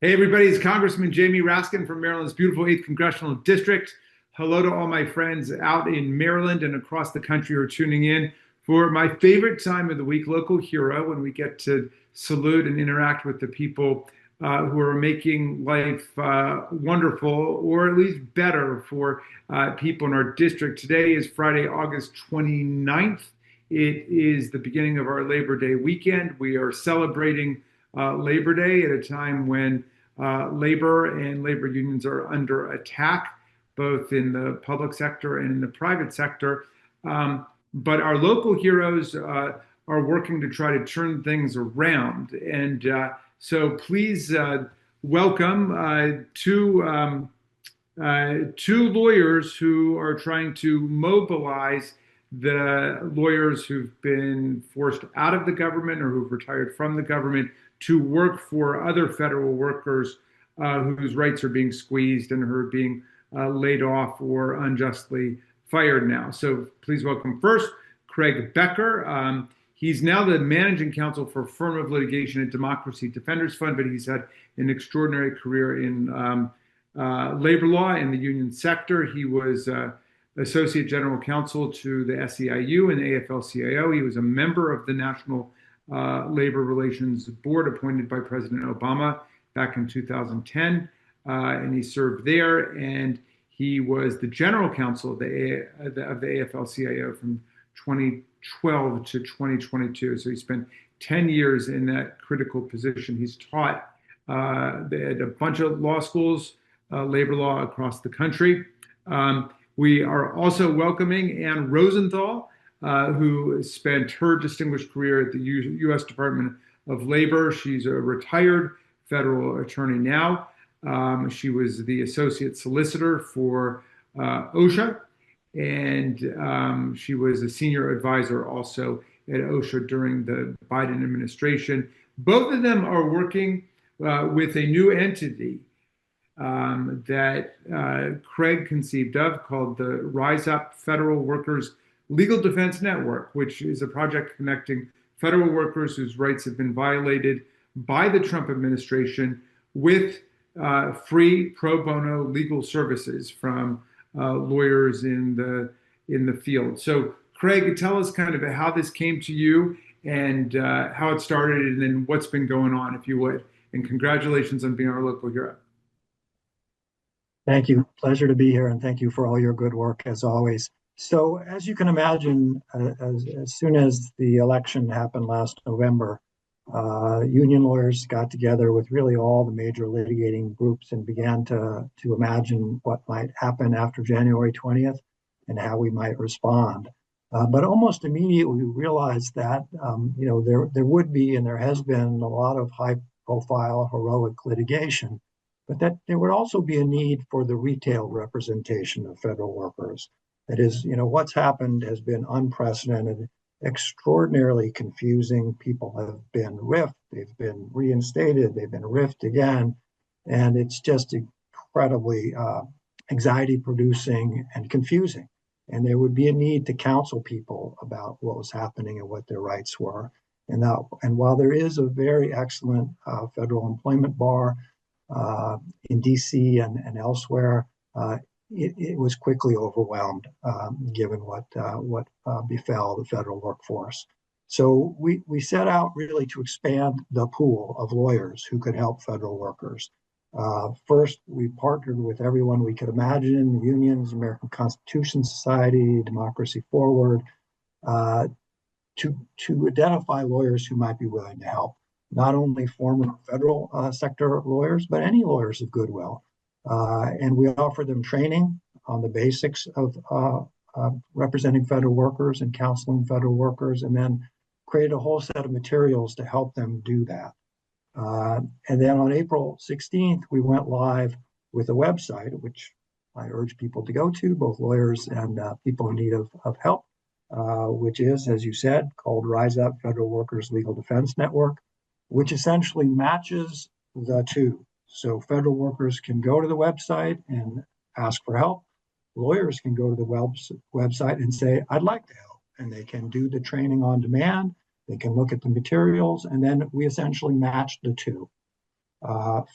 Hey, everybody, it's Congressman Jamie Raskin from Maryland's beautiful 8th Congressional District. Hello to all my friends out in Maryland and across the country who are tuning in for my favorite time of the week, Local Hero, when we get to salute and interact with the people who are making life wonderful or at least better for people in our district. Today is Friday, August 29th. It is the beginning of our Labor Day weekend. We are celebrating Labor Day at a time when labor and labor unions are under attack, both in the public sector and in the private sector. But our local heroes are working to try to turn things around. And so please welcome two lawyers who are trying to mobilize the lawyers who've been forced out of the government or who've retired from the government to work for other federal workers whose rights are being squeezed and who are being laid off or unjustly fired now. So please welcome first Craig Becker. He's now the managing counsel for Affirmative Litigation at Democracy Defenders Fund, but he's had an extraordinary career in labor law in the union sector. He was Associate General Counsel to the SEIU and the AFL-CIO. He was a member of the National Labor Relations Board appointed by President Obama back in 2010, and he served there. And he was the General Counsel of the AFL-CIO from 2012 to 2022. So he spent 10 years in that critical position. He's taught at a bunch of law schools, labor law across the country. We are also welcoming Ann Rosenthal, who spent her distinguished career at the U.S. Department of Labor. She's a retired federal attorney now. She was the associate solicitor for OSHA, and she was a senior advisor also at OSHA during the Biden administration. Both of them are working with a new entity that Craig conceived of called the Rise Up Federal Workers Legal Defense Network, which is a project connecting federal workers whose rights have been violated by the Trump administration with free pro bono legal services from lawyers in the field. So, Craig, tell us kind of how this came to you and how it started, and then what's been going on, if you would. And congratulations on being our local hero. Thank you. Pleasure to be here, and thank you for all your good work as always. So, as you can imagine, as soon as the election happened last November, union lawyers got together with really all the major litigating groups and began to imagine what might happen after January 20th and how we might respond. But almost immediately we realized that there would be and there has been a lot of high-profile heroic litigation, but that there would also be a need for the retail representation of federal workers. That is, what's happened has been unprecedented, extraordinarily confusing. People have been riffed, they've been reinstated, they've been riffed again, and it's just incredibly anxiety-producing and confusing. And there would be a need to counsel people about what was happening and what their rights were. And while there is a very excellent federal employment bar in DC and elsewhere, it was quickly overwhelmed given what befell the federal workforce. So we set out really to expand the pool of lawyers who could help federal workers. First, we partnered with everyone we could imagine: unions, American Constitution Society, Democracy Forward, to identify lawyers who might be willing to help. Not only former federal sector lawyers, but any lawyers of goodwill. And we offer them training on the basics of representing federal workers and counseling federal workers, and then create a whole set of materials to help them do that. And then on April 16th, we went live with a website, which I urge people to go to, both lawyers and people in need of help, which is, as you said, called Rise Up Federal Workers Legal Defense Network, which essentially matches the two. So federal workers can go to the website and ask for help. Lawyers can go to the website and say, I'd like to help. And they can do the training on demand. They can look at the materials, and then we essentially match the two.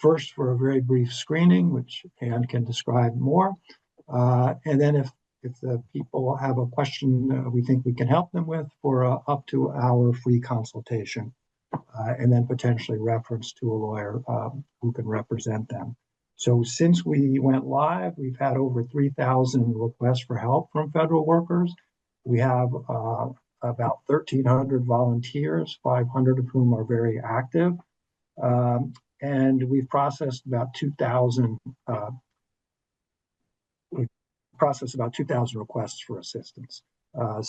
First, for a very brief screening, which Ann can describe more. And then if the people have a question we think we can help them with, for up to hour free consultation, and then potentially reference to a lawyer who can represent them. So since we went live, we've had over 3,000 requests for help from federal workers. We have about 1,300 volunteers, 500 of whom are very active. And we've processed about 2,000 requests for assistance. A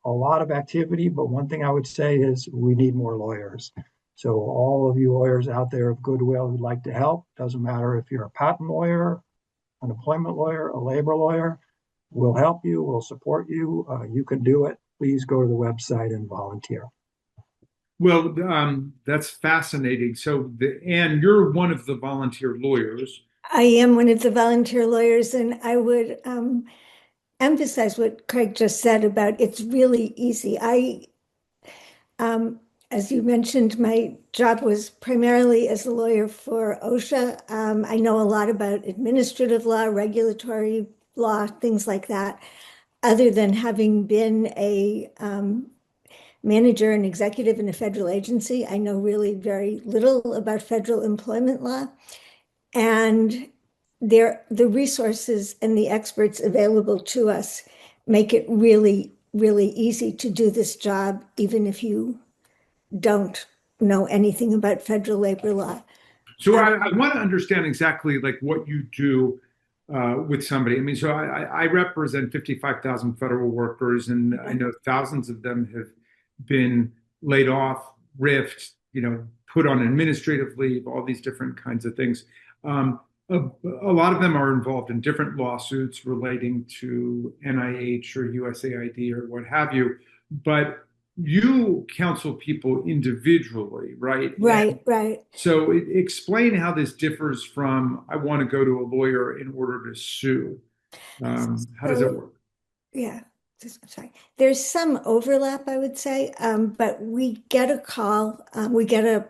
lot of activity, but one thing I would say is we need more lawyers. So all of you lawyers out there of goodwill who'd like to help, doesn't matter if you're a patent lawyer, an employment lawyer, a labor lawyer, we'll help you, we'll support you. You can do it. Please go to the website and volunteer. Well, that's fascinating. So, Ann, you're one of the volunteer lawyers. I am one of the volunteer lawyers, and I would emphasize what Craig just said about it's really easy. As you mentioned, my job was primarily as a lawyer for OSHA. I know a lot about administrative law, regulatory law, things like that, other than having been a manager and executive in a federal agency. I know really very little about federal employment law. And the resources and the experts available to us make it really, really easy to do this job, even if you don't know anything about federal labor law. So I want to understand exactly like what you do with somebody. I mean, so I represent 55,000 federal workers, and I know thousands of them have been laid off, riffed, put on administrative leave, all these different kinds of things. A lot of them are involved in different lawsuits relating to NIH or USAID or what have you, but you counsel people individually, right? Right. So explain how this differs from I want to go to a lawyer in order to sue. How does that work? Yeah, sorry. There's some overlap, I would say, but we get a call. We get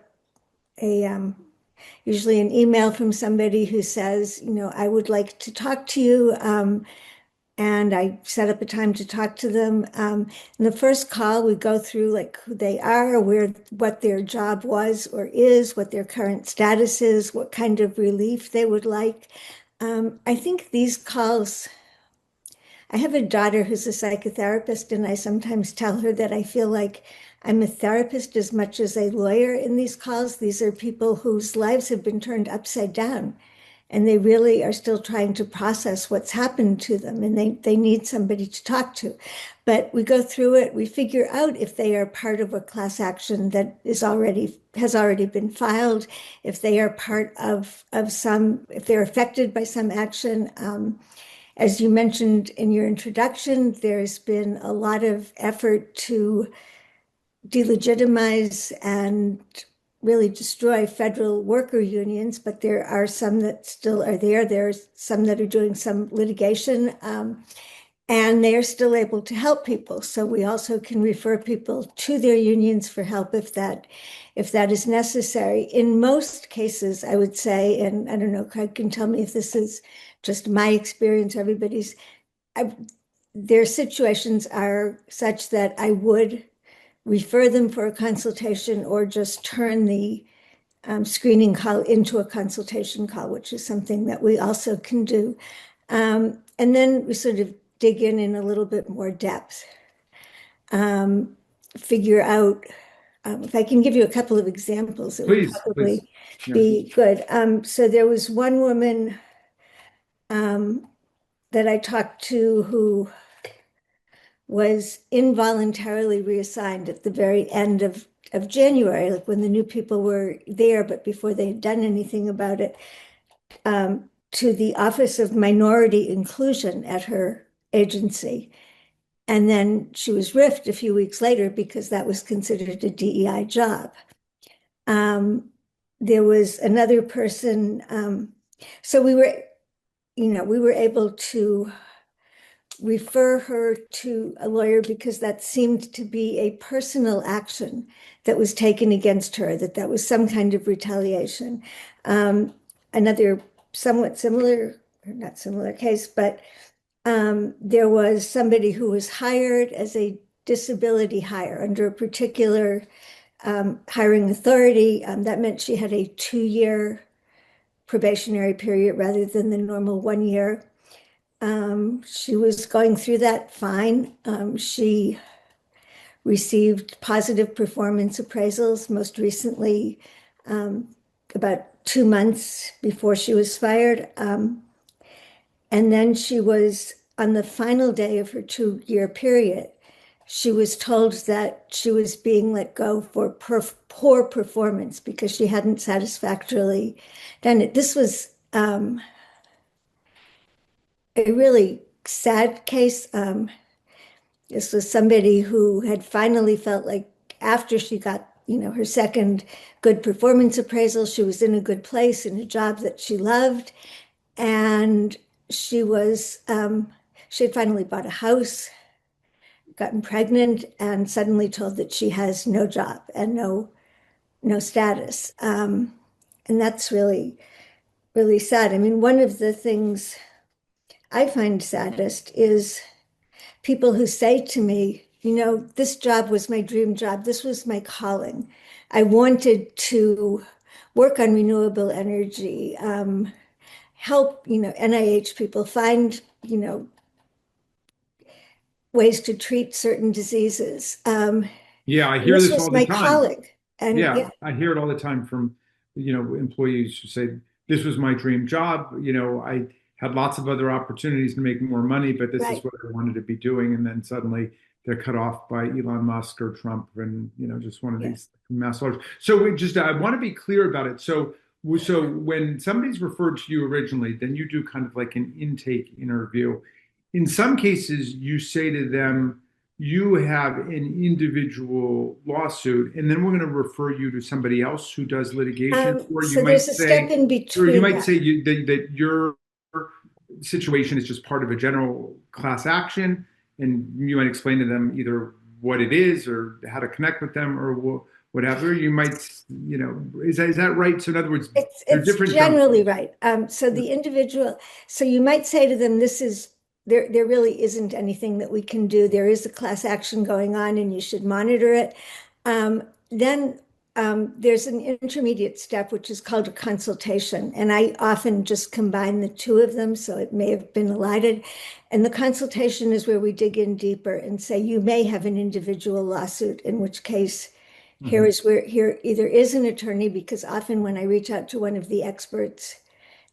usually an email from somebody who says, I would like to talk to you. And I set up a time to talk to them. In the first call, we go through like who they are, what their job was or is, what their current status is, what kind of relief they would like. I think these calls, I have a daughter who's a psychotherapist, and I sometimes tell her that I feel like I'm a therapist as much as a lawyer in these calls. These are people whose lives have been turned upside down, and they really are still trying to process what's happened to them, and they need somebody to talk to. But we go through it, we figure out if they are part of a class action that has already been filed, if they are part of if they're affected by some action. As you mentioned in your introduction, there's been a lot of effort to delegitimize and really destroy federal worker unions, but there are some that still are there. There's some that are doing some litigation, and they are still able to help people. So we also can refer people to their unions for help if that is necessary. In most cases, I would say, and I don't know, Craig can tell me if this is just my experience, their situations are such that I would refer them for a consultation or just turn the screening call into a consultation call, which is something that we also can do. And then we sort of dig in a little bit more depth, figure out, if I can give you a couple of examples, it would probably be good. So there was one woman that I talked to who was involuntarily reassigned at the very end of January, like when the new people were there, but before they had done anything about it, to the Office of Minority Inclusion at her agency. And then she was riffed a few weeks later because that was considered a DEI job. There was another person, so we were able to refer her to a lawyer because that seemed to be a personal action that was taken against her, that was some kind of retaliation. Another somewhat similar, or not similar case, but there was somebody who was hired as a disability hire under a particular hiring authority. That meant she had a 2-year probationary period rather than the normal 1 year. She was going through that fine. She received positive performance appraisals most recently, about 2 months before she was fired. And then she was, on the final day of her 2-year period, she was told that she was being let go for poor performance because she hadn't satisfactorily done it. This was a really sad case. This was somebody who had finally felt like after she got, her second good performance appraisal, she was in a good place in a job that she loved. And she had finally bought a house, gotten pregnant, and suddenly told that she has no job and no status. And that's really, really sad. I mean, one of the things I find saddest is people who say to me, this job was my dream job. This was my calling. I wanted to work on renewable energy, help, NIH people find, ways to treat certain diseases. Yeah, I And hear this this was all the my time. calling. And Yeah, I hear it all the time from, employees who say, this was my dream job. I had lots of other opportunities to make more money, but this is right, what I wanted to be doing. And then suddenly they're cut off by Elon Musk or Trump and, just one of yeah. these mass lawyers. So I want to be clear about it. So when somebody's referred to you originally, then you do kind of like an intake interview. In some cases, you say to them, you have an individual lawsuit, and then we're going to refer you to somebody else who does litigation, or So there's a step in you between might that. say that your situation is just part of a general class action, and you might explain to them either what it is or how to connect with them or whatever. You might, is that right? So in other words, there are It's different generally junctures. right. So the individual, so you might say to them, there really isn't anything that we can do. There is a class action going on and you should monitor it. Then there's an intermediate step, which is called a consultation. And I often just combine the two of them, so it may have been elided. And the consultation is where we dig in deeper and say, you may have an individual lawsuit, in which case, Mhm. here either is an attorney, because often when I reach out to one of the experts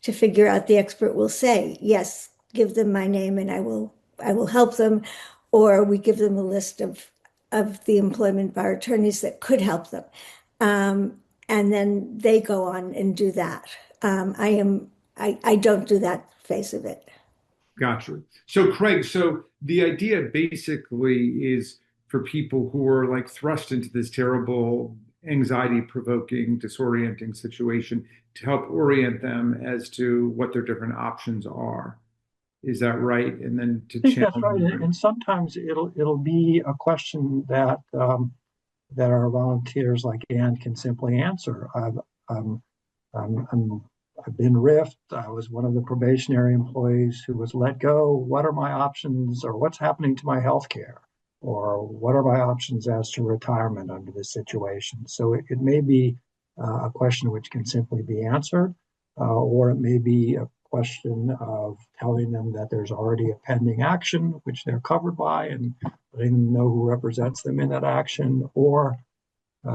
to figure out, the expert will say, yes, give them my name and I will help them, or we give them a list of the employment bar attorneys that could help them. And then they go on and do that. I don't do that phase of it. Gotcha. So, Craig, so the idea basically is for people who are like thrust into this terrible, anxiety-provoking, disorienting situation to help orient them as to what their different options are. Is that right? And then to I think that's channel right. them. And sometimes it'll be a question that our volunteers like Ann can simply answer. Um, I've been riffed. I was one of the probationary employees who was let go. What are my options, or what's happening to my health care? Or what are my options as to retirement under this situation? So it may be a question which can simply be answered, or it may be a question of telling them that there's already a pending action which they're covered by and letting them know who represents them in that action, or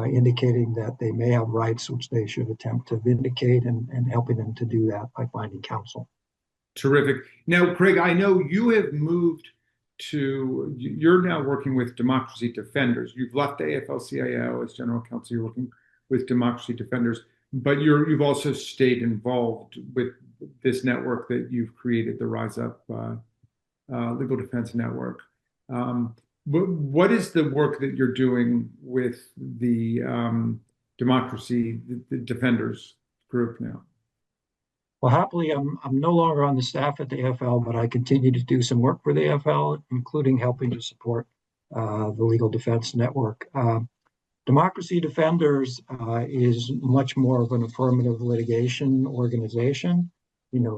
indicating that they may have rights which they should attempt to vindicate, and helping them to do that by finding counsel. Terrific. Now, Craig, I know you have moved you're now working with Democracy Defenders. You've left the AFL-CIO as General Counsel. You're working with Democracy Defenders, but you've also stayed involved with this network that you've created, the Rise Up Legal Defense Network. What is the work that you're doing with the Democracy the Defenders group now? Well, happily, I'm no longer on the staff at the AFL, but I continue to do some work for the AFL, including helping to support the Legal Defense Network. Democracy Defenders is much more of an affirmative litigation organization.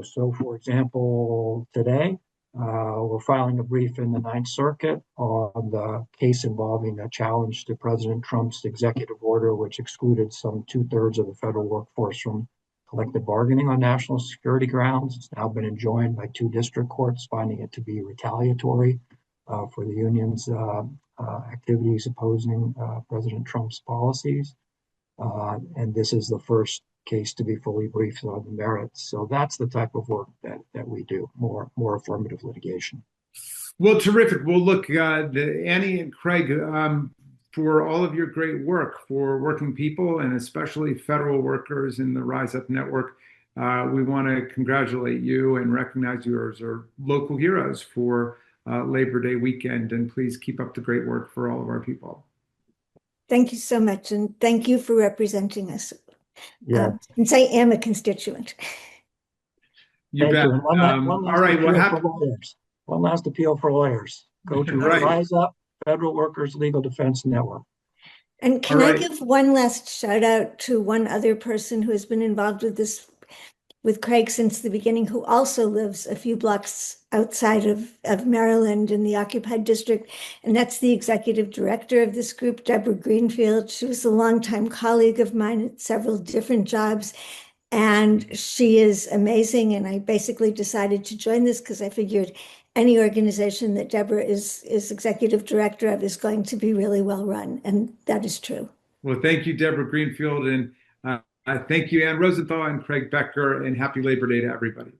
So for example, today we're filing a brief in the Ninth Circuit on the case involving a challenge to President Trump's executive order, which excluded some two-thirds of the federal workforce from collective bargaining on national security grounds. It's now been enjoined by two district courts, finding it to be retaliatory for the union's activities opposing President Trump's policies. And this is the first case to be fully briefed on the merits. So that's the type of work that we do, more affirmative litigation. Well, terrific. Well, look, Annie and Craig, for all of your great work for working people and especially federal workers in the Rise Up Network, we want to congratulate you and recognize you as our local heroes for Labor Day weekend. And please keep up the great work for all of our people. Thank you so much. And thank you for representing us. Yeah. Since I am a constituent. You bet. One all right. One last appeal for lawyers. Go to right. Rise Up Federal Workers Legal Defense Network. And can I give one last shout out to one other person who has been involved with this, with Craig since the beginning, who also lives a few blocks outside of Maryland in the occupied district. And that's the executive director of this group, Deborah Greenfield. She was a longtime colleague of mine at several different jobs. And she is amazing. And I basically decided to join this because I figured any organization that Deborah is executive director of is going to be really well run. And that is true. Well, thank you, Deborah Greenfield. And thank you, Ann Rosenthal and Craig Becker. And happy Labor Day to everybody.